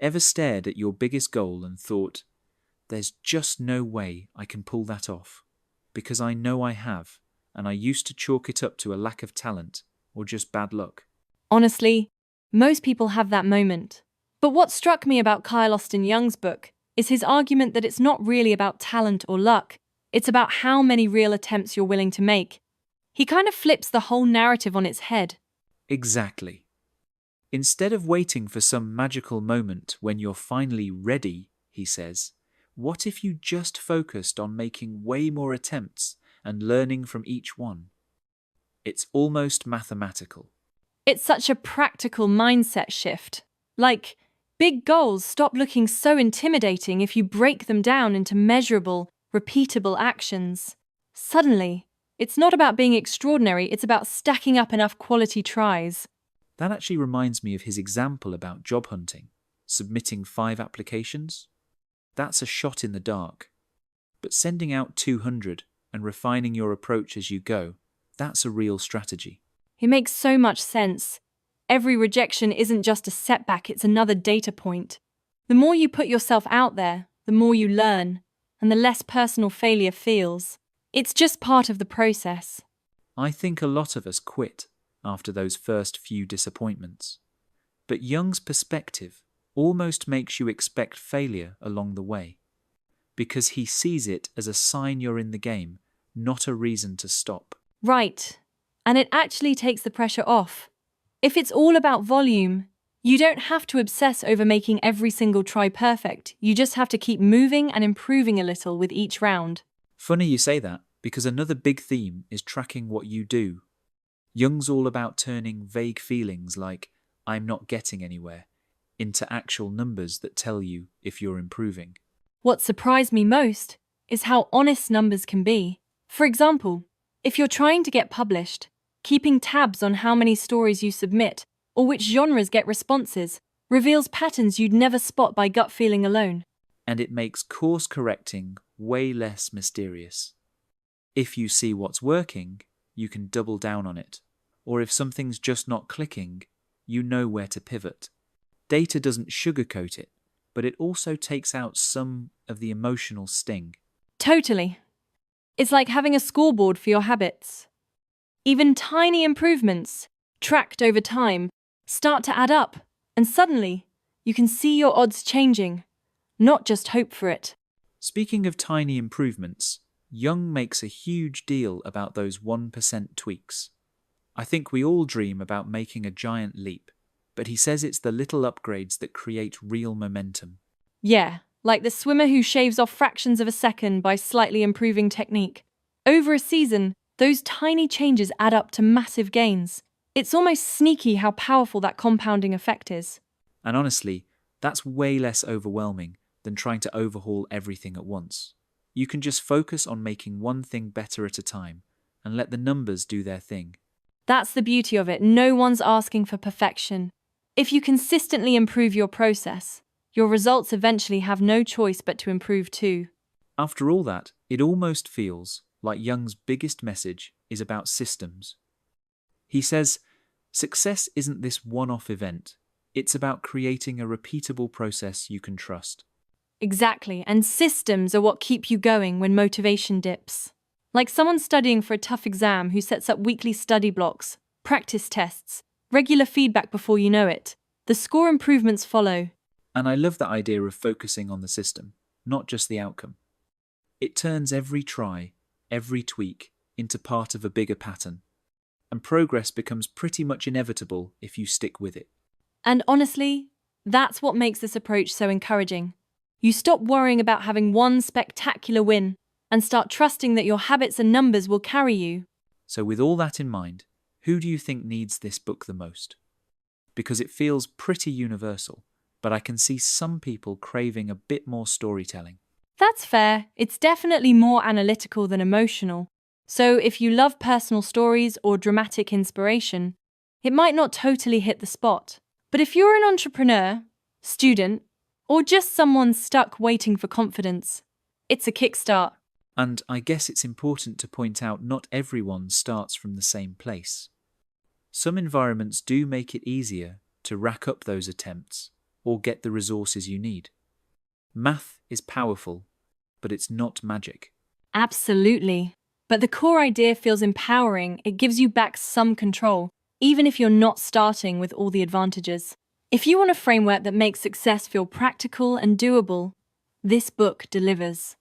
Ever stared at your biggest goal and thought, there's just no way I can pull that off? Because I know I have, and I used to chalk it up to a lack of talent or just bad luck. Honestly, most people have that moment. But what struck me about Kyle Austin Young's book is his argument that it's not really about talent or luck, it's about how many real attempts you're willing to make. He kind of flips the whole narrative on its head. Exactly. Instead of waiting for some magical moment when you're finally ready, he says, what if you just focused on making way more attempts and learning from each one? It's almost mathematical. It's such a practical mindset shift. Like, big goals stop looking so intimidating if you break them down into measurable, repeatable actions. Suddenly, it's not about being extraordinary, it's about stacking up enough quality tries. That actually reminds me of his example about job hunting, submitting 5 applications. That's a shot in the dark. But sending out 200 and refining your approach as you go, that's a real strategy. It makes so much sense. Every rejection isn't just a setback, it's another data point. The more you put yourself out there, the more you learn, and the less personal failure feels. It's just part of the process. I think a lot of us quit after those first few disappointments. But Jung's perspective almost makes you expect failure along the way, because he sees it as a sign you're in the game, not a reason to stop. Right. And it actually takes the pressure off. If it's all about volume, you don't have to obsess over making every single try perfect. You just have to keep moving and improving a little with each round. Funny you say that, because another big theme is tracking what you do. Jung's all about turning vague feelings like, I'm not getting anywhere, into actual numbers that tell you if you're improving. What surprised me most is how honest numbers can be. For example, if you're trying to get published, keeping tabs on how many stories you submit or which genres get responses reveals patterns you'd never spot by gut feeling alone. And it makes course correcting way less mysterious. If you see what's working, you can double down on it. Or if something's just not clicking, you know where to pivot. Data doesn't sugarcoat it, but it also takes out some of the emotional sting. Totally. It's like having a scoreboard for your habits. Even tiny improvements, tracked over time, start to add up, and suddenly, you can see your odds changing, not just hope for it. Speaking of tiny improvements, Jung makes a huge deal about those 1% tweaks. I think we all dream about making a giant leap, but he says it's the little upgrades that create real momentum. Yeah, like the swimmer who shaves off fractions of a second by slightly improving technique. Over a season, those tiny changes add up to massive gains. It's almost sneaky how powerful that compounding effect is. And honestly, that's way less overwhelming than trying to overhaul everything at once. You can just focus on making one thing better at a time and let the numbers do their thing. That's the beauty of it. No one's asking for perfection. If you consistently improve your process, your results eventually have no choice but to improve too. After all that, it almost feels like Jung's biggest message is about systems. He says, success isn't this one-off event. It's about creating a repeatable process you can trust. Exactly, and systems are what keep you going when motivation dips. Like someone studying for a tough exam who sets up weekly study blocks, practice tests, regular feedback before you know it. The score improvements follow. And I love that idea of focusing on the system, not just the outcome. It turns every try, every tweak, into part of a bigger pattern. And progress becomes pretty much inevitable if you stick with it. And honestly, that's what makes this approach so encouraging. You stop worrying about having one spectacular win and start trusting that your habits and numbers will carry you. So with all that in mind, who do you think needs this book the most? Because it feels pretty universal, but I can see some people craving a bit more storytelling. That's fair. It's definitely more analytical than emotional. So if you love personal stories or dramatic inspiration, it might not totally hit the spot. But if you're an entrepreneur, student, or just someone stuck waiting for confidence, it's a kickstart. And I guess it's important to point out not everyone starts from the same place. Some environments do make it easier to rack up those attempts, or get the resources you need. Math is powerful, but it's not magic. Absolutely. But the core idea feels empowering. It gives you back some control, even if you're not starting with all the advantages. If you want a framework that makes success feel practical and doable, this book delivers.